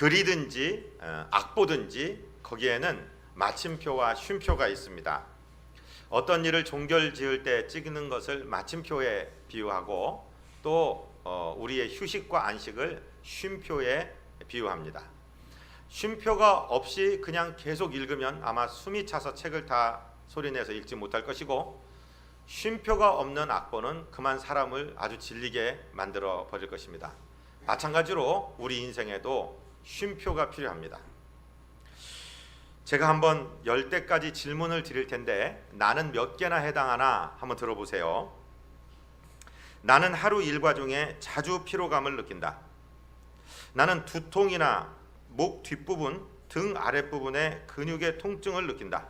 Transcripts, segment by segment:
글이든지 악보든지 거기에는 마침표와 쉼표가 있습니다. 어떤 일을 종결 지을 때 찍는 것을 마침표에 비유하고 또 우리의 휴식과 안식을 쉼표에 비유합니다. 쉼표가 없이 그냥 계속 읽으면 아마 숨이 차서 책을 다 소리내서 읽지 못할 것이고, 쉼표가 없는 악보는 그만 사람을 아주 질리게 만들어 버릴 것입니다. 마찬가지로 우리 인생에도 쉼표가 필요합니다. 제가 한번 10대까지 질문을 드릴 텐데 나는 몇 개나 해당하나 한번 들어보세요. 나는 하루 일과 중에 자주 피로감을 느낀다. 나는 두통이나 목 뒷부분, 등 아랫부분에 근육의 통증을 느낀다.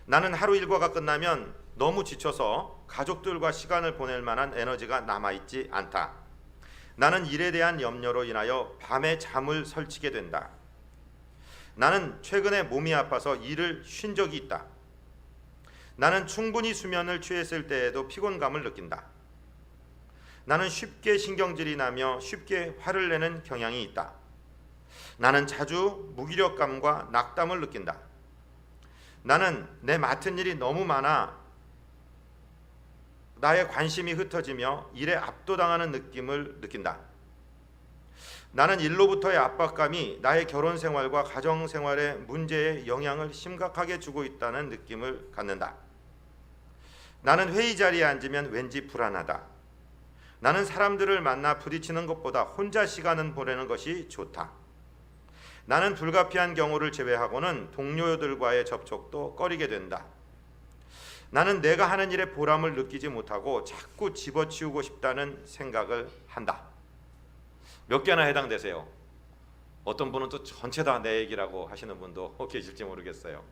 나는 하루 일과가 끝나면 너무 지쳐서 가족들과 시간을 보낼 만한 에너지가 남아있지 않다. 나는 일에 대한 염려로 인하여 밤에 잠을 설치게 된다. 나는 최근에 몸이 아파서 일을 쉰 적이 있다. 나는 충분히 수면을 취했을 때에도 피곤감을 느낀다. 나는 쉽게 신경질이 나며 쉽게 화를 내는 경향이 있다. 나는 자주 무기력감과 낙담을 느낀다. 나는 내 맡은 일이 너무 많아 나의 관심이 흩어지며 일에 압도당하는 느낌을 느낀다. 나는 일로부터의 압박감이 나의 결혼 생활과 가정 생활의 문제에 영향을 심각하게 주고 있다는 느낌을 갖는다. 나는 회의 자리에 앉으면 왠지 불안하다. 나는 사람들을 만나 부딪히는 것보다 혼자 시간을 보내는 것이 좋다. 나는 불가피한 경우를 제외하고는 동료들과의 접촉도 꺼리게 된다. 나는 내가 하는 일에 보람을 느끼지 못하고 자꾸 집어치우고 싶다는 생각을 한다. 몇 개나 해당되세요? 어떤 분은 또 전체 다 내 얘기라고 하시는 분도 계실지 모르겠어요.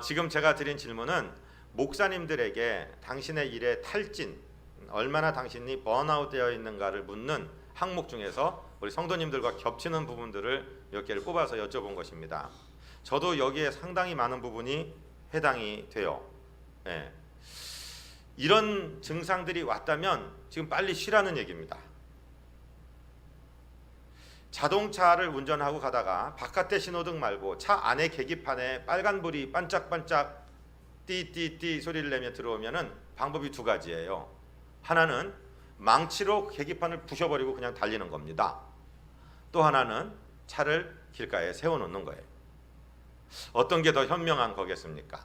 지금 제가 드린 질문은 목사님들에게 당신의 일의 탈진, 얼마나 당신이 번아웃 되어 있는가를 묻는 항목 중에서 우리 성도님들과 겹치는 부분들을 몇 개를 뽑아서 여쭤본 것입니다. 저도 여기에 상당히 많은 부분이 해당이 돼요. 네. 이런 증상들이 왔다면 지금 빨리 쉬라는 얘기입니다. 자동차를 운전하고 가다가 바깥에 신호등 말고 차 안에 계기판에 빨간불이 반짝반짝 띠띠띠 소리를 내며 들어오면은 방법이 두 가지예요. 하나는 망치로 계기판을 부셔버리고 그냥 달리는 겁니다. 또 하나는 차를 길가에 세워놓는 거예요. 어떤 게 더 현명한 거겠습니까?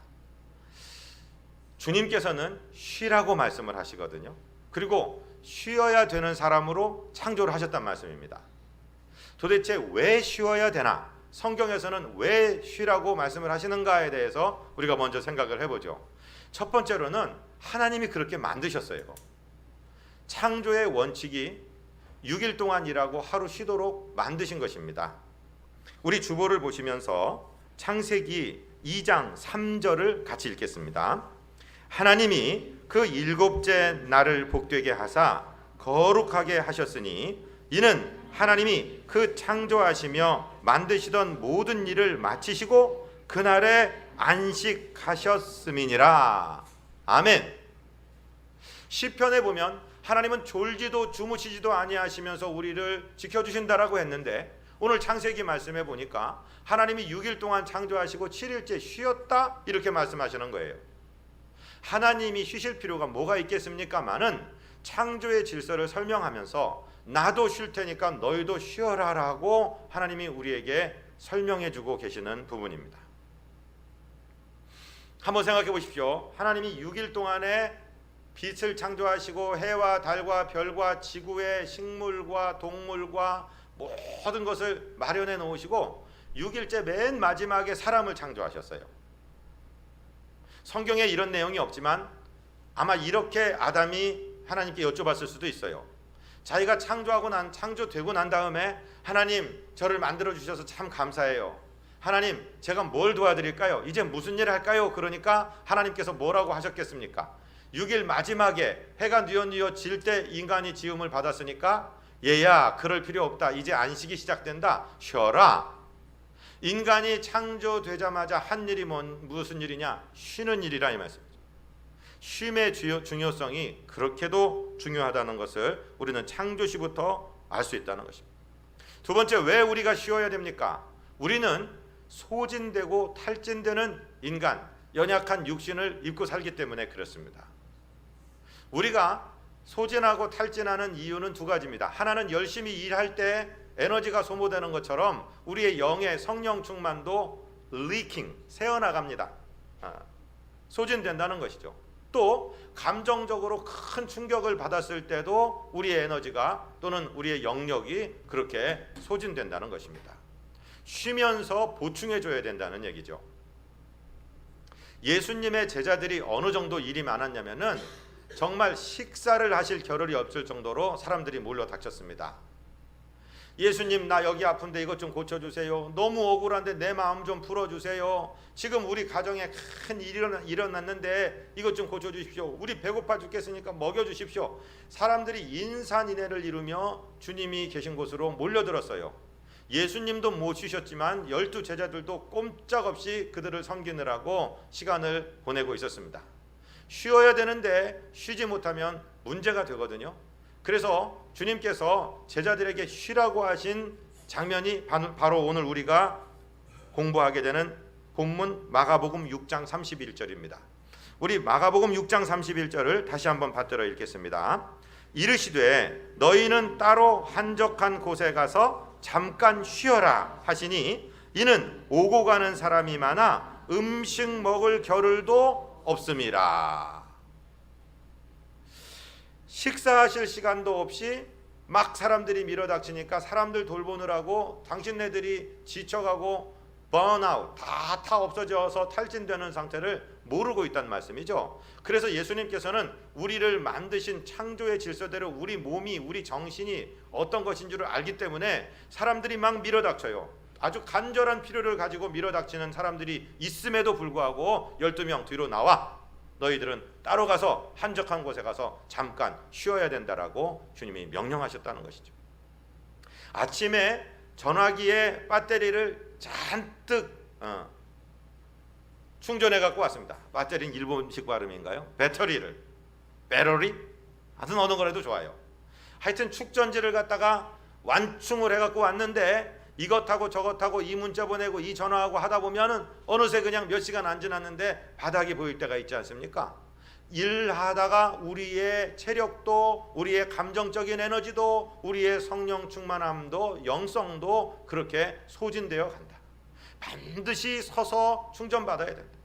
주님께서는 쉬라고 말씀을 하시거든요. 그리고 쉬어야 되는 사람으로 창조를 하셨단 말씀입니다. 도대체 왜 쉬어야 되나? 성경에서는 왜 쉬라고 말씀을 하시는가에 대해서 우리가 먼저 생각을 해보죠. 첫 번째로는 하나님이 그렇게 만드셨어요. 창조의 원칙이 6일 동안 일하고 하루 쉬도록 만드신 것입니다. 우리 주보를 보시면서 창세기 2장 3절을 같이 읽겠습니다. 하나님이 그 일곱째 날을 복되게 하사 거룩하게 하셨으니 이는 하나님이 그 창조하시며 만드시던 모든 일을 마치시고 그날에 안식하셨음이니라. 아멘. 시편에 보면 하나님은 졸지도 주무시지도 아니하시면서 우리를 지켜주신다라고 했는데, 오늘 창세기 말씀해 보니까 하나님이 6일 동안 창조하시고 7일째 쉬었다 이렇게 말씀하시는 거예요. 하나님이 쉬실 필요가 뭐가 있겠습니까마는 창조의 질서를 설명하면서 나도 쉴 테니까 너희도 쉬어라라고 하나님이 우리에게 설명해 주고 계시는 부분입니다. 한번 생각해 보십시오. 하나님이 6일 동안에 빛을 창조하시고 해와 달과 별과 지구의 식물과 동물과 모든 것을 마련해 놓으시고 6일째 맨 마지막에 사람을 창조하셨어요. 성경에 이런 내용이 없지만 아마 이렇게 아담이 하나님께 여쭤봤을 수도 있어요. 자기가 창조되고 난 다음에 하나님 저를 만들어 주셔서 참 감사해요. 하나님 제가 뭘 도와드릴까요? 이제 무슨 일을 할까요? 그러니까 하나님께서 뭐라고 하셨겠습니까? 6일 마지막에 해가 뉘엿뉘엿 질 때 인간이 지음을 받았으니까 얘야 그럴 필요 없다. 이제 안식이 시작된다. 쉬어라. 인간이 창조되자마자 한 일이 무슨 일이냐? 쉬는 일이라 이 말씀이죠. 쉼의 중요성이 그렇게도 중요하다는 것을 우리는 창조시부터 알 수 있다는 것입니다. 두 번째, 왜 우리가 쉬어야 됩니까? 우리는 소진되고 탈진되는 인간, 연약한 육신을 입고 살기 때문에 그렇습니다. 우리가 소진하고 탈진하는 이유는 두 가지입니다. 하나는 열심히 일할 때 에너지가 소모되는 것처럼 우리의 영의 성령 충만도 리킹, 새어나갑니다. 소진된다는 것이죠. 또 감정적으로 큰 충격을 받았을 때도 우리의 에너지가 또는 우리의 영역이 그렇게 소진된다는 것입니다. 쉬면서 보충해 줘야 된다는 얘기죠. 예수님의 제자들이 어느 정도 일이 많았냐면은 정말 식사를 하실 겨를이 없을 정도로 사람들이 몰려 닥쳤습니다. 예수님, 나 여기 아픈데 이것 좀 고쳐주세요. 너무 억울한데 내 마음 좀 풀어주세요. 지금 우리 가정에 큰 일이 일어났는데 이것 좀 고쳐주십시오. 우리 배고파 죽겠으니까 먹여주십시오. 사람들이 인산인해를 이루며 주님이 계신 곳으로 몰려들었어요. 예수님도 못 쉬셨지만 12 제자들도 꼼짝없이 그들을 섬기느라고 시간을 보내고 있었습니다. 쉬어야 되는데 쉬지 못하면 문제가 되거든요. 그래서 주님께서 제자들에게 쉬라고 하신 장면이 바로 오늘 우리가 공부하게 되는 본문 마가복음 6장 31절입니다. 우리 마가복음 6장 31절을 다시 한번 받들어 읽겠습니다. 이르시되 너희는 따로 한적한 곳에 가서 잠깐 쉬어라 하시니 이는 오고 가는 사람이 많아 음식 먹을 겨를도 없음이라. 식사하실 시간도 없이 막 사람들이 밀어닥치니까 사람들 돌보느라고 당신네들이 지쳐가고 번아웃 다 없어져서 탈진되는 상태를 모르고 있다는 말씀이죠. 그래서 예수님께서는 우리를 만드신 창조의 질서대로 우리 몸이, 우리 정신이 어떤 것인 줄을 알기 때문에 사람들이 막 밀어닥쳐요. 아주 간절한 필요를 가지고 밀어닥치는 사람들이 있음에도 불구하고 12명 뒤로 나와, 너희들은 따로 가서 한적한 곳에 가서 잠깐 쉬어야 된다라고 주님이 명령하셨다는 것이죠. 아침에 전화기에 배터리를 잔뜩 충전해 갖고 왔습니다. 배터리는 일본식 발음인가요? 배터리? 하여튼 어느 거라도 좋아요. 하여튼 축전지를 갖다가 완충을 해 갖고 왔는데 이것하고 저것하고 이 문자 보내고 이 전화하고 하다 보면은 어느새 그냥 몇 시간 안 지났는데 바닥이 보일 때가 있지 않습니까? 일하다가 우리의 체력도, 우리의 감정적인 에너지도, 우리의 성령 충만함도, 영성도 그렇게 소진되어 간다. 반드시 서서 충전받아야 된다.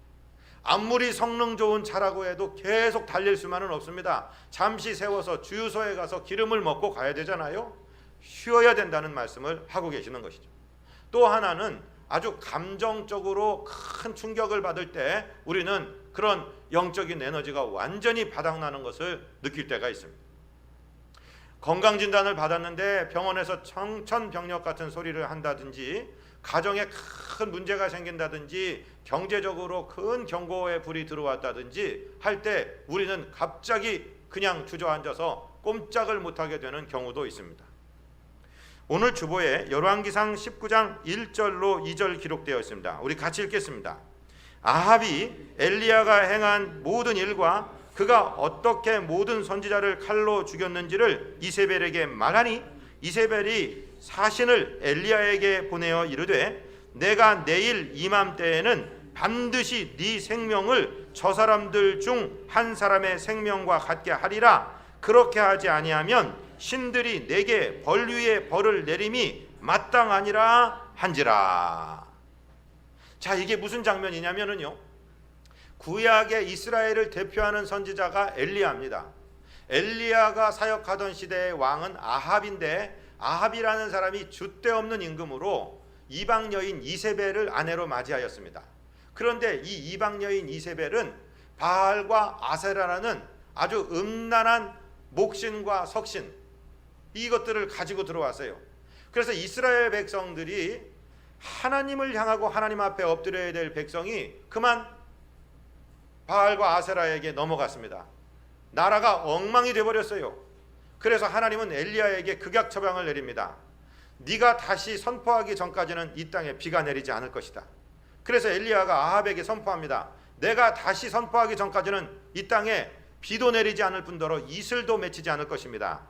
아무리 성능 좋은 차라고 해도 계속 달릴 수만은 없습니다. 잠시 세워서 주유소에 가서 기름을 먹고 가야 되잖아요. 쉬어야 된다는 말씀을 하고 계시는 것이죠. 또 하나는 아주 감정적으로 큰 충격을 받을 때 우리는 그런 영적인 에너지가 완전히 바닥나는 것을 느낄 때가 있습니다. 건강진단을 받았는데 병원에서 청천벽력 같은 소리를 한다든지, 가정에 큰 문제가 생긴다든지, 경제적으로 큰 경고의 불이 들어왔다든지 할 때 우리는 갑자기 그냥 주저앉아서 꼼짝을 못하게 되는 경우도 있습니다. 오늘 주보에 열왕기상 19장 1절로 2절 기록되어 있습니다. 우리 같이 읽겠습니다. 아합이 엘리야가 행한 모든 일과 그가 어떻게 모든 선지자를 칼로 죽였는지를 이세벨에게 말하니 이세벨이 사신을 엘리야에게 보내어 이르되 내가 내일 이맘때에는 반드시 네 생명을 저 사람들 중 한 사람의 생명과 같게 하리라. 그렇게 하지 아니하면 신들이 내게 벌 위에 벌을 내림이 마땅하니라 한지라. 자, 이게 무슨 장면이냐면요, 구약의 이스라엘을 대표하는 선지자가 엘리야입니다. 엘리야가 사역하던 시대의 왕은 아합인데, 아합이라는 사람이 줏대 없는 임금으로 이방 여인 이세벨을 아내로 맞이하였습니다. 그런데 이 이방 여인 이세벨은 바알과 아세라라는 아주 음란한 목신과 석신, 이것들을 가지고 들어왔어요. 그래서 이스라엘 백성들이 하나님을 향하고 하나님 앞에 엎드려야 될 백성이 그만 바알과 아세라에게 넘어갔습니다. 나라가 엉망이 되어버렸어요. 그래서 하나님은 엘리야에게 극약 처방을 내립니다. 네가 다시 선포하기 전까지는 이 땅에 비가 내리지 않을 것이다. 그래서 엘리야가 아합에게 선포합니다. 내가 다시 선포하기 전까지는 이 땅에 비도 내리지 않을 뿐더러 이슬도 맺히지 않을 것입니다.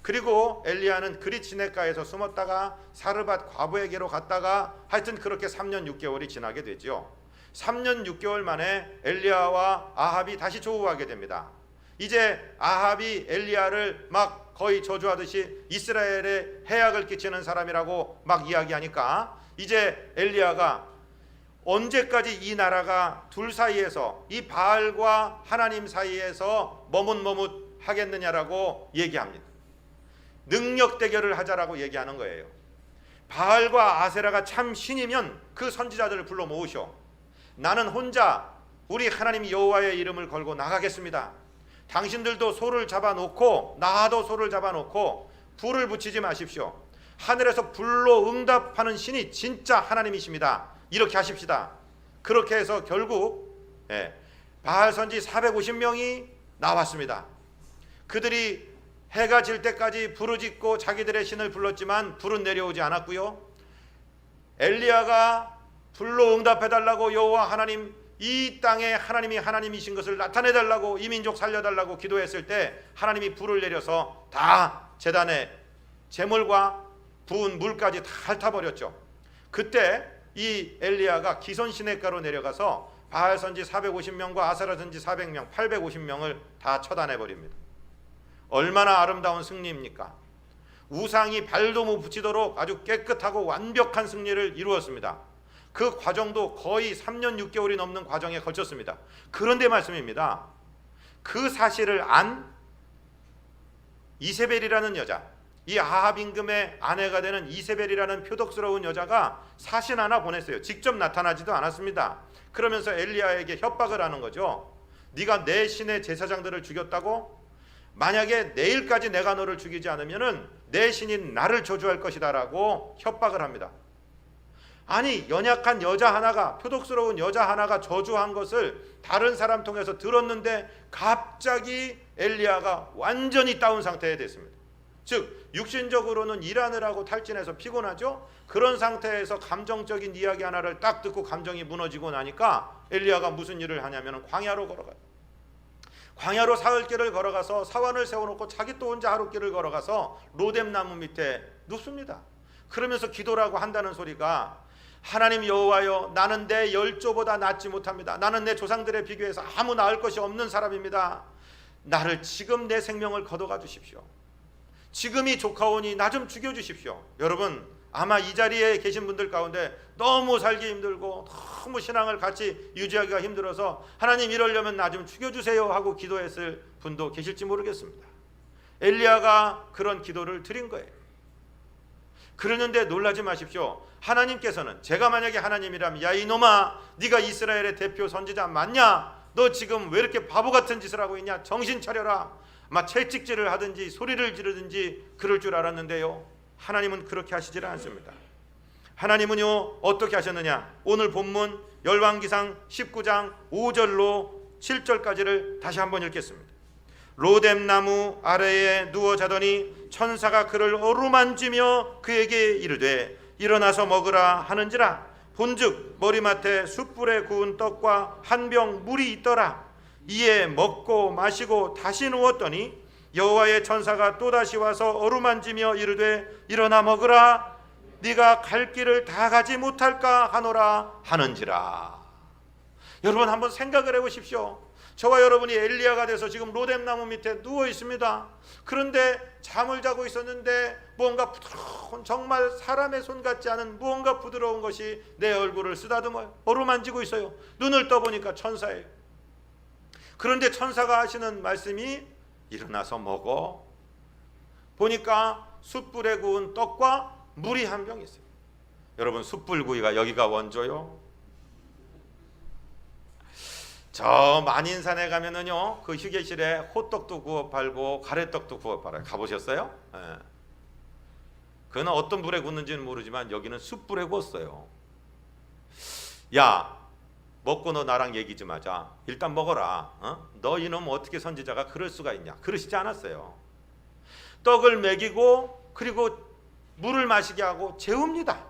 그리고 엘리야는 그릿 시내가에서 숨었다가 사르밧 과부에게로 갔다가 하여튼 그렇게 3년 6개월이 지나게 되죠. 3년 6개월 만에 엘리야와 아합이 다시 조우하게 됩니다. 이제 아합이 엘리야를 막 거의 저주하듯이 이스라엘에 해악을 끼치는 사람이라고 막 이야기하니까 이제 엘리야가 언제까지 이 나라가 둘 사이에서, 이 바알과 하나님 사이에서 머뭇머뭇 하겠느냐라고 얘기합니다. 능력 대결을 하자라고 얘기하는 거예요. 바알과 아세라가 참 신이면 그 선지자들을 불러 모으셔. 나는 혼자 우리 하나님 여호와의 이름을 걸고 나가겠습니다. 당신들도 소를 잡아놓고 나도 소를 잡아놓고 불을 붙이지 마십시오. 하늘에서 불로 응답하는 신이 진짜 하나님이십니다. 이렇게 하십시다. 그렇게 해서 결국 바알 선지 450명이 나왔습니다. 그들이 해가 질 때까지 부르짖고 자기들의 신을 불렀지만 불은 내려오지 않았고요. 엘리야가 불로 응답해달라고 여호와 하나님, 이 땅에 하나님이 하나님이신 것을 나타내달라고, 이 민족 살려달라고 기도했을 때 하나님이 불을 내려서 다 제단에 제물과 부은 물까지 다 핥아버렸죠. 그때 이 엘리야가 기손 시냇가로 내려가서 바알 선지 450명과 아세라 선지 400명, 850명을 다 처단해버립니다. 얼마나 아름다운 승리입니까? 우상이 발도 못 붙이도록 아주 깨끗하고 완벽한 승리를 이루었습니다. 그 과정도 거의 3년 6개월이 넘는 과정에 걸쳤습니다. 그런데 말씀입니다. 그 사실을 안 이세벨이라는 여자, 이 아합 임금의 아내가 되는 이세벨이라는 표독스러운 여자가 사신 하나 보냈어요. 직접 나타나지도 않았습니다. 그러면서 엘리야에게 협박을 하는 거죠. 네가 내 신의 제사장들을 죽였다고? 만약에 내일까지 내가 너를 죽이지 않으면은 내 신인 나를 저주할 것이다 라고 협박을 합니다. 아니, 연약한 여자 하나가, 표독스러운 여자 하나가 저주한 것을 다른 사람 통해서 들었는데 갑자기 엘리야가 완전히 다운 상태에 됐습니다. 즉 육신적으로는 일하느라고 탈진해서 피곤하죠. 그런 상태에서 감정적인 이야기 하나를 딱 듣고 감정이 무너지고 나니까 엘리야가 무슨 일을 하냐면 광야로 걸어가요. 광야로 사흘길을 걸어가서 사원을 세워놓고 자기 또 혼자 하룻길을 걸어가서 로뎀나무 밑에 눕습니다. 그러면서 기도라고 한다는 소리가, 하나님 여호와여, 나는 내 열조보다 낫지 못합니다. 나는 내 조상들에 비교해서 아무 나을 것이 없는 사람입니다. 나를 지금 내 생명을 거둬가 주십시오. 지금이 좋가오니 나 좀 죽여주십시오. 여러분, 아마 이 자리에 계신 분들 가운데 너무 살기 힘들고 너무 신앙을 같이 유지하기가 힘들어서 하나님 이러려면 나 좀 죽여주세요 하고 기도했을 분도 계실지 모르겠습니다. 엘리야가 그런 기도를 드린 거예요. 그러는데 놀라지 마십시오. 하나님께서는, 제가 만약에 하나님이라면 야 이놈아, 네가 이스라엘의 대표 선지자 맞냐? 너 지금 왜 이렇게 바보 같은 짓을 하고 있냐? 정신 차려라. 아마 채찍질을 하든지 소리를 지르든지 그럴 줄 알았는데요, 하나님은 그렇게 하시질 않습니다. 하나님은요 어떻게 하셨느냐? 오늘 본문 열왕기상 19장 5절로 7절까지를 다시 한번 읽겠습니다. 로뎀나무 아래에 누워 자더니 천사가 그를 어루만지며 그에게 이르되 일어나서 먹으라 하는지라. 본즉 머리맡에 숯불에 구운 떡과 한 병 물이 있더라. 이에 먹고 마시고 다시 누웠더니 여호와의 천사가 또다시 와서 어루만지며 이르되 일어나 먹으라. 네가 갈 길을 다 가지 못할까 하노라 하는지라. 여러분 한번 생각을 해보십시오. 저와 여러분이 엘리야가 돼서 지금 로뎀나무 밑에 누워 있습니다. 그런데 잠을 자고 있었는데 무언가 부드러운, 정말 사람의 손 같지 않은 무언가 부드러운 것이 내 얼굴을 쓰다듬어요. 어루만지고 있어요. 눈을 떠보니까 천사예요. 그런데 천사가 하시는 말씀이 일어나서 먹어. 보니까 숯불에 구운 떡과 물이 한 병 있어요. 여러분, 숯불구이가 여기가 원조요. 저 만인산에 가면은요 그 휴게실에 호떡도 구워 팔고 가래떡도 구워 팔아요. 가보셨어요? 네. 그는 어떤 불에 굽는지는 모르지만 여기는 숯불에 구웠어요. 야, 먹고 너 나랑 얘기 좀 하자. 일단 먹어라. 너 이놈 어떻게 선지자가 그럴 수가 있냐? 그러시지 않았어요. 떡을 먹이고 그리고 물을 마시게 하고 재웁니다.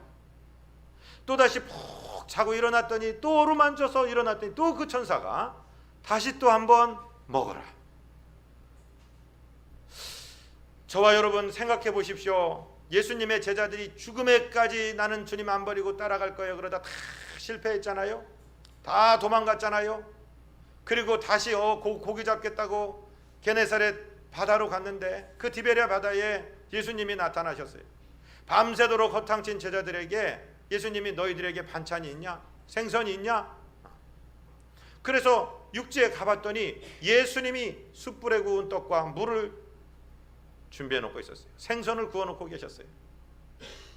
또다시 푹 자고 일어났더니 또 어루만져서 일어났더니 또 그 천사가 다시 또 한번 먹어라. 저와 여러분 생각해 보십시오. 예수님의 제자들이 죽음에까지 나는 주님 안 버리고 따라갈 거예요. 그러다 다 실패했잖아요. 다 도망갔잖아요. 그리고 다시 고기 잡겠다고 게네사렛 바다로 갔는데 그 디베랴 바다에 예수님이 나타나셨어요. 밤새도록 허탕친 제자들에게 예수님이 너희들에게 반찬이 있냐? 생선이 있냐? 그래서 육지에 가봤더니 예수님이 숯불에 구운 떡과 물을 준비해 놓고 있었어요. 생선을 구워 놓고 계셨어요.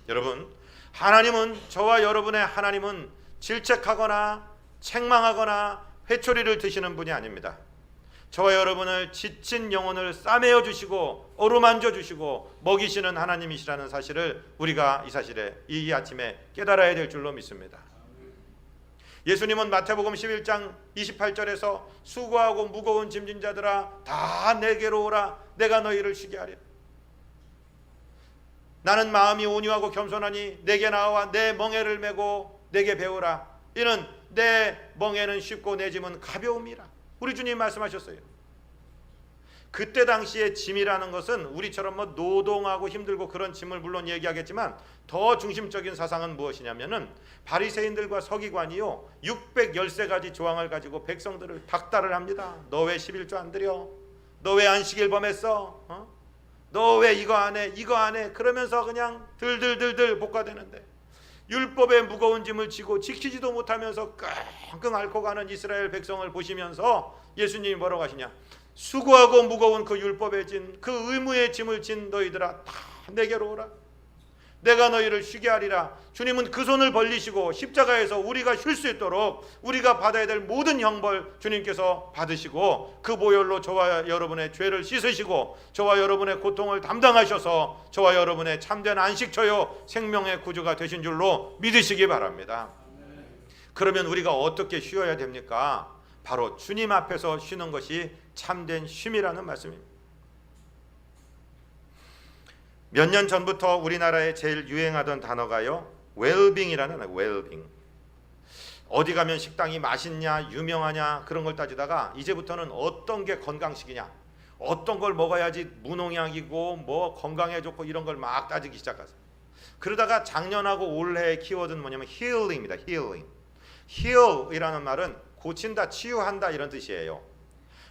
여러분, 하나님은, 저와 여러분의 하나님은 질책하거나 책망하거나 회초리를 드시는 분이 아닙니다. 저와 여러분을 지친 영혼을 싸매어 주시고 어루만져 주시고 먹이시는 하나님이시라는 사실을 우리가 이 아침에 깨달아야 될 줄로 믿습니다. 예수님은 마태복음 11장 28절에서 수고하고 무거운 짐진 자들아 다 내게로 오라, 내가 너희를 쉬게 하리라. 나는 마음이 온유하고 겸손하니 내게 나와 내 멍에를 메고 내게 배우라. 이는 내 멍에는 쉽고 내 짐은 가벼움이라. 우리 주님 말씀하셨어요. 그때 당시에 짐이라는 것은 우리처럼 노동하고 힘들고 그런 짐을 물론 얘기하겠지만 더 중심적인 사상은 무엇이냐면은 바리새인들과 서기관이요 613가지 조항을 가지고 백성들을 닥달을 합니다. 너 왜 11조 안 드려? 너 왜 안식일 범했어? 너 왜 이거 안 해? 이거 안 해? 그러면서 그냥 들들들들 볶아대는데 율법의 무거운 짐을 지고 지키지도 못하면서 끙끙 앓고 가는 이스라엘 백성을 보시면서 예수님이 뭐라고 하시냐? 수고하고 무거운 그 율법의 짐, 그 의무의 짐을 진 너희들아 다 내게로 오라. 내가 너희를 쉬게 하리라. 주님은 그 손을 벌리시고 십자가에서 우리가 쉴 수 있도록 우리가 받아야 될 모든 형벌 주님께서 받으시고 그 보혈로 저와 여러분의 죄를 씻으시고 저와 여러분의 고통을 담당하셔서 저와 여러분의 참된 안식처요 생명의 구주가 되신 줄로 믿으시기 바랍니다. 그러면 우리가 어떻게 쉬어야 됩니까? 바로 주님 앞에서 쉬는 것이 참된 쉼이라는 말씀입니다. 몇 년 전부터 우리나라에 제일 유행하던 단어가요 웰빙이라는 단어예요. 웰빙. 어디 가면 식당이 맛있냐 유명하냐 그런 걸 따지다가 이제부터는 어떤 게 건강식이냐 어떤 걸 먹어야지 무농약이고 뭐 건강에 좋고 이런 걸 막 따지기 시작하세요. 그러다가 작년하고 올해의 키워드는 뭐냐면 힐링입니다. 힐링. 힐이라는 말은 고친다, 치유한다 이런 뜻이에요.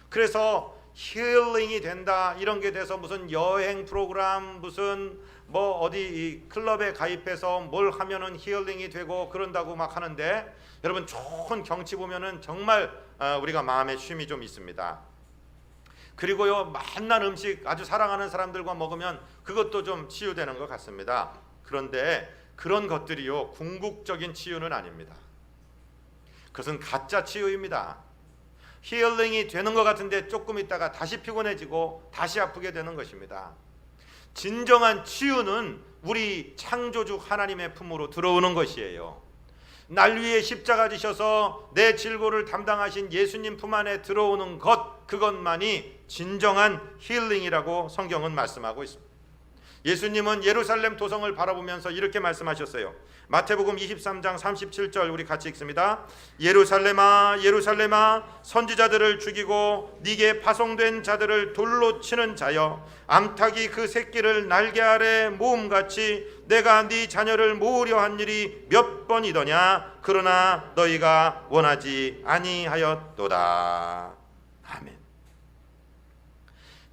그래서 힐링이 된다 이런 게 돼서 무슨 여행 프로그램 무슨 뭐 어디 클럽에 가입해서 뭘 하면은 힐링이 되고 그런다고 막 하는데 여러분 좋은 경치 보면은 정말 우리가 마음에 쉼이 좀 있습니다. 그리고요 맛난 음식 아주 사랑하는 사람들과 먹으면 그것도 좀 치유되는 것 같습니다. 그런데 그런 것들이요 궁극적인 치유는 아닙니다. 그것은 가짜 치유입니다. 힐링이 되는 것 같은데 조금 있다가 다시 피곤해지고 다시 아프게 되는 것입니다. 진정한 치유는 우리 창조주 하나님의 품으로 들어오는 것이에요. 날 위해 십자가 지셔서 내 질고를 담당하신 예수님 품 안에 들어오는 것, 그것만이 진정한 힐링이라고 성경은 말씀하고 있습니다. 예수님은 예루살렘 도성을 바라보면서 이렇게 말씀하셨어요. 마태복음 23장 37절 우리 같이 읽습니다. 예루살렘아 예루살렘아 선지자들을 죽이고 네게 파송된 자들을 돌로 치는 자여 암탉이 그 새끼를 날개 아래 모음같이 내가 네 자녀를 모으려 한 일이 몇 번이더냐 그러나 너희가 원하지 아니하였도다. 아멘.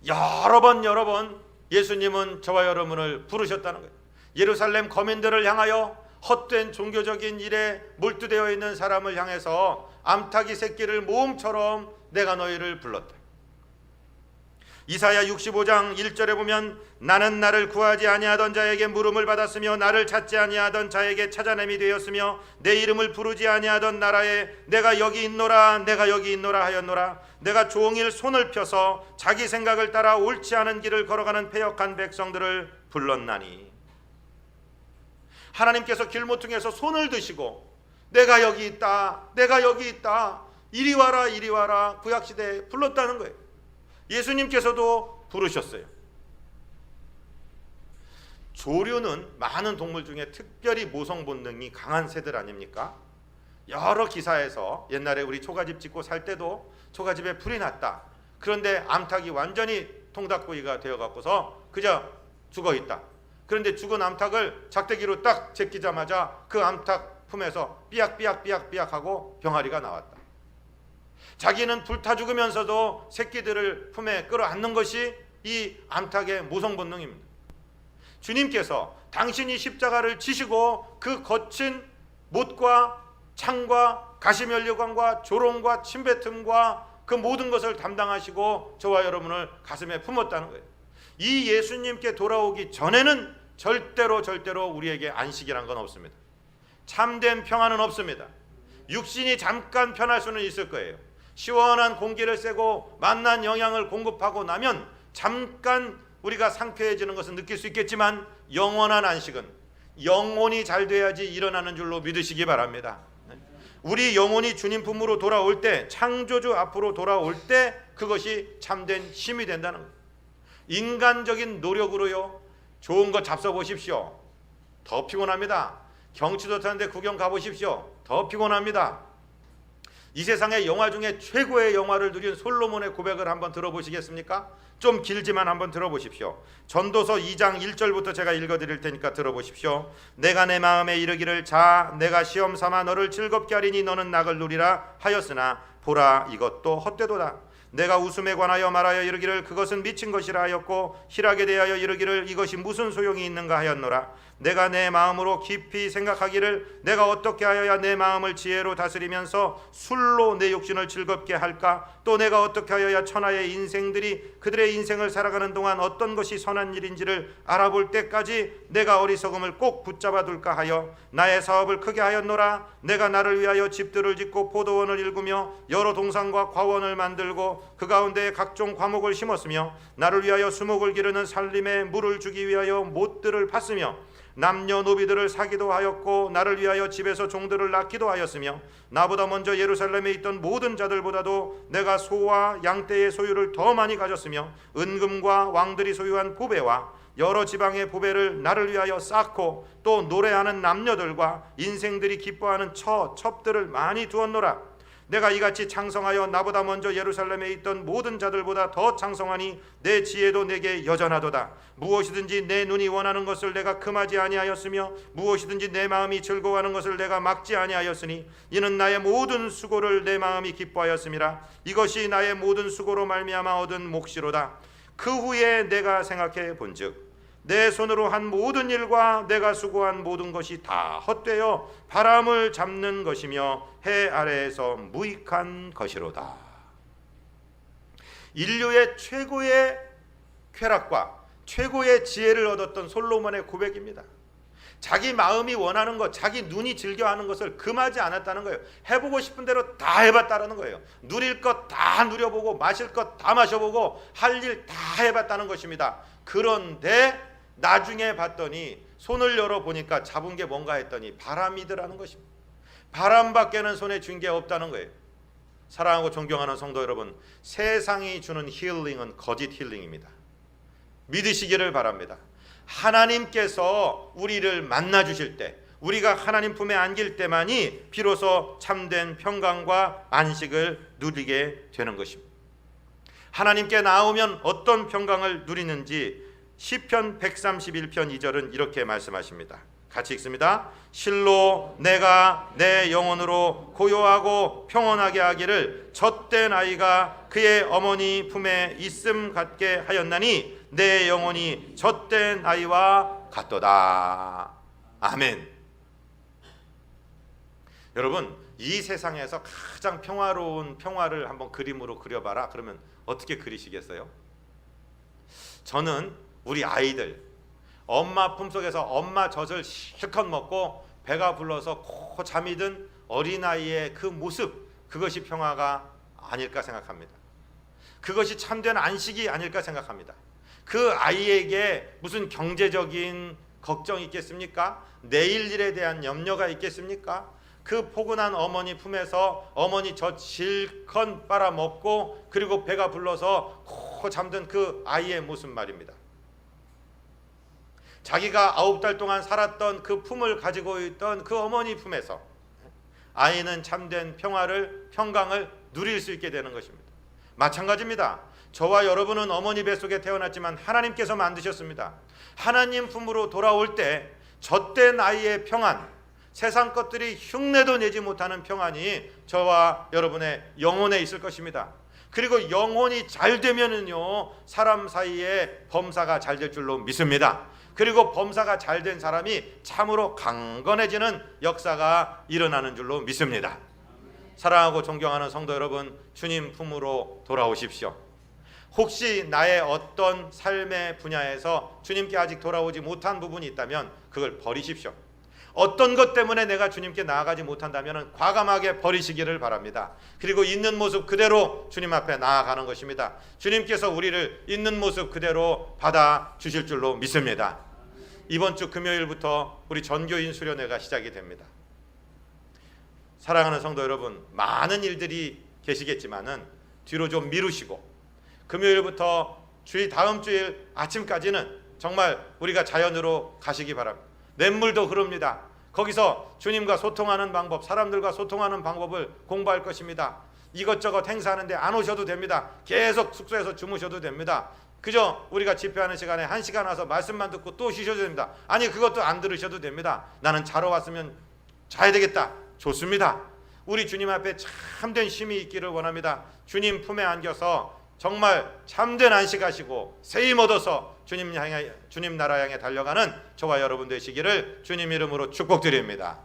여러 번 예수님은 저와 여러분을 부르셨다는 거예요. 예루살렘 거민들을 향하여 헛된 종교적인 일에 몰두되어 있는 사람을 향해서 암탉이 새끼를 모음처럼 내가 너희를 불렀다. 이사야 65장 1절에 보면 나는 나를 구하지 아니하던 자에게 물음을 받았으며 나를 찾지 아니하던 자에게 찾아냄이 되었으며 내 이름을 부르지 아니하던 나라에 내가 여기 있노라 내가 여기 있노라 하였노라. 내가 종일 손을 펴서 자기 생각을 따라 옳지 않은 길을 걸어가는 패역한 백성들을 불렀나니. 하나님께서 길모퉁이에서 손을 드시고 내가 여기 있다 내가 여기 있다 이리 와라 이리 와라 구약시대에 불렀다는 거예요. 예수님께서도 부르셨어요. 조류는 많은 동물 중에 특별히 모성 본능이 강한 새들 아닙니까? 여러 기사에서 옛날에 우리 초가집 짓고 살 때도 초가집에 불이 났다. 그런데 암탉이 완전히 통닭구이가 되어 갖고서 그저 죽어 있다. 그런데 죽은 암탉을 작대기로 딱 제끼자마자 그 암탉 품에서 삐약삐약 하고 병아리가 나왔다. 자기는 불타 죽으면서도 새끼들을 품에 끌어안는 것이 이 암탉의 모성 본능입니다. 주님께서 당신이 십자가를 지시고 그 거친 못과 창과 가시면류관과 조롱과 침뱉음과 그 모든 것을 담당하시고 저와 여러분을 가슴에 품었다는 거예요. 이 예수님께 돌아오기 전에는 절대로 우리에게 안식이란 건 없습니다. 참된 평안은 없습니다. 육신이 잠깐 편할 수는 있을 거예요. 시원한 공기를 쐬고 맛난 영양을 공급하고 나면 잠깐 우리가 상쾌해지는 것은 느낄 수 있겠지만 영원한 안식은 영혼이 잘 돼야지 일어나는 줄로 믿으시기 바랍니다. 우리 영혼이 주님 품으로 돌아올 때, 창조주 앞으로 돌아올 때 그것이 참된 힘이 된다는 거예요. 인간적인 노력으로요 좋은 것 잡숴 보십시오. 더 피곤합니다. 경치도 타는데 구경 가보십시오. 더 피곤합니다. 이 세상의 영화 중에 최고의 영화를 누린 솔로몬의 고백을 한번 들어보시겠습니까? 좀 길지만 한번 들어보십시오. 전도서 2장 1절부터 제가 읽어드릴 테니까 들어보십시오. 내가 내 마음에 이르기를 자 내가 시험 삼아 너를 즐겁게 하리니 너는 낙을 누리라 하였으나 보라 이것도 헛되도다. 내가 웃음에 관하여 말하여 이르기를 그것은 미친 것이라 하였고 희락에 대하여 이르기를 이것이 무슨 소용이 있는가 하였노라. 내가 내 마음으로 깊이 생각하기를 내가 어떻게 하여야 내 마음을 지혜로 다스리면서 술로 내 육신을 즐겁게 할까? 또 내가 어떻게 하여야 천하의 인생들이 그들의 인생을 살아가는 동안 어떤 것이 선한 일인지를 알아볼 때까지 내가 어리석음을 꼭 붙잡아 둘까 하여 나의 사업을 크게 하였노라. 내가 나를 위하여 집들을 짓고 포도원을 일구며 여러 동산과 과원을 만들고 그 가운데에 각종 과목을 심었으며 나를 위하여 수목을 기르는 살림에 물을 주기 위하여 못들을 팠으며 남녀노비들을 사기도 하였고 나를 위하여 집에서 종들을 낳기도 하였으며 나보다 먼저 예루살렘에 있던 모든 자들보다도 내가 소와 양떼의 소유를 더 많이 가졌으며 은금과 왕들이 소유한 부배와 여러 지방의 부배를 나를 위하여 쌓고 또 노래하는 남녀들과 인생들이 기뻐하는 첩들을 많이 두었노라. 내가 이같이 창성하여 나보다 먼저 예루살렘에 있던 모든 자들보다 더 창성하니 내 지혜도 내게 여전하도다. 무엇이든지 내 눈이 원하는 것을 내가 금하지 아니하였으며 무엇이든지 내 마음이 즐거워하는 것을 내가 막지 아니하였으니 이는 나의 모든 수고를 내 마음이 기뻐하였음이라. 이것이 나의 모든 수고로 말미암아 얻은 몫이로다. 그 후에 내가 생각해 본즉 내 손으로 한 모든 일과 내가 수고한 모든 것이 다 헛되어 바람을 잡는 것이며 해 아래에서 무익한 것이로다. 인류의 최고의 쾌락과 최고의 지혜를 얻었던 솔로몬의 고백입니다. 자기 마음이 원하는 것, 자기 눈이 즐겨하는 것을 금하지 않았다는 거예요. 해보고 싶은 대로 다 해봤다는 거예요. 누릴 것 다 누려보고 마실 것 다 마셔보고 할 일 다 해봤다는 것입니다. 그런데 나중에 봤더니 손을 열어보니까 잡은 게 뭔가 했더니 바람이더라는 것입니다. 바람밖에는 손에 쥔 게 없다는 거예요. 사랑하고 존경하는 성도 여러분, 세상이 주는 힐링은 거짓 힐링입니다. 믿으시기를 바랍니다. 하나님께서 우리를 만나 주실 때, 우리가 하나님 품에 안길 때만이 비로소 참된 평강과 안식을 누리게 되는 것입니다. 하나님께 나오면 어떤 평강을 누리는지 시편 131편 2절은 이렇게 말씀하십니다. 같이 읽습니다. 실로 내가 내 영혼으로 고요하고 평온하게 하기를 젖된 아이가 그의 어머니 품에 있음 같게 하였나니 내 영혼이 젖된 아이와 같도다. 아멘. 여러분, 이 세상에서 가장 평화로운 평화를 한번 그림으로 그려봐라. 그러면 어떻게 그리시겠어요? 저는 우리 아이들 엄마 품속에서 엄마 젖을 실컷 먹고 배가 불러서 코 잠이 든 어린아이의 그 모습, 그것이 평화가 아닐까 생각합니다. 그것이 참된 안식이 아닐까 생각합니다. 그 아이에게 무슨 경제적인 걱정이 있겠습니까? 내일 일에 대한 염려가 있겠습니까? 그 포근한 어머니 품에서 어머니 젖 실컷 빨아먹고 그리고 배가 불러서 코 잠든 그 아이의 모습 말입니다. 자기가 9달 동안 살았던 그 품을 가지고 있던 그 어머니 품에서 아이는 참된 평화를, 평강을 누릴 수 있게 되는 것입니다. 마찬가지입니다. 저와 여러분은 어머니 뱃속에 태어났지만 하나님께서 만드셨습니다. 하나님 품으로 돌아올 때 젖된 아이의 평안, 세상 것들이 흉내도 내지 못하는 평안이 저와 여러분의 영혼에 있을 것입니다. 그리고 영혼이 잘 되면은요, 사람 사이에 범사가 잘 될 줄로 믿습니다. 그리고 범사가 잘 된 사람이 참으로 강건해지는 역사가 일어나는 줄로 믿습니다. 사랑하고 존경하는 성도 여러분, 주님 품으로 돌아오십시오. 혹시 나의 어떤 삶의 분야에서 주님께 아직 돌아오지 못한 부분이 있다면 그걸 버리십시오. 어떤 것 때문에 내가 주님께 나아가지 못한다면 과감하게 버리시기를 바랍니다. 그리고 있는 모습 그대로 주님 앞에 나아가는 것입니다. 주님께서 우리를 있는 모습 그대로 받아 주실 줄로 믿습니다. 이번 주 금요일부터 우리 전교인 수련회가 시작이 됩니다. 사랑하는 성도 여러분, 많은 일들이 계시겠지만은 뒤로 좀 미루시고 금요일부터 다음 주일 아침까지는 정말 우리가 자연으로 가시기 바랍니다. 냇물도 흐릅니다. 거기서 주님과 소통하는 방법, 사람들과 소통하는 방법을 공부할 것입니다. 이것저것 행사하는데 안 오셔도 됩니다. 계속 숙소에서 주무셔도 됩니다. 그저 우리가 집회하는 시간에 1시간 와서 말씀만 듣고 또 쉬셔도 됩니다. 아니, 그것도 안 들으셔도 됩니다. 나는 자러 왔으면 자야 되겠다. 좋습니다. 우리 주님 앞에 참된 쉼이 있기를 원합니다. 주님 품에 안겨서 정말 참된 안식하시고 새 힘 얻어서 주님 나라 향해 달려가는 저와 여러분 되시기를 주님 이름으로 축복드립니다.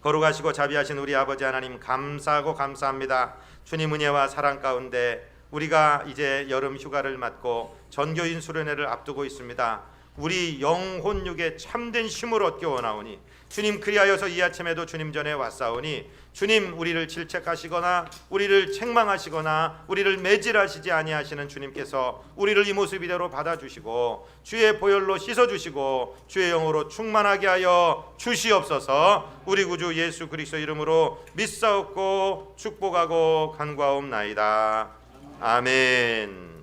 거룩하시고 자비하신 우리 아버지 하나님, 감사하고 감사합니다. 주님 은혜와 사랑 가운데 우리가 이제 여름 휴가를 맞고 전교인 수련회를 앞두고 있습니다. 우리 영혼육에 참된 쉼을 얻기 원하오니 주님, 그리하여서 이 아침에도 주님 전에 왔사오니 주님, 우리를 질책하시거나 우리를 책망하시거나 우리를 매질하시지 아니하시는 주님께서 우리를 이 모습 이대로 받아주시고 주의 보혈로 씻어주시고 주의 영으로 충만하게 하여 주시옵소서. 우리 구주 예수 그리스도 이름으로 믿사옵고 축복하고 간구하옵나이다. 아멘.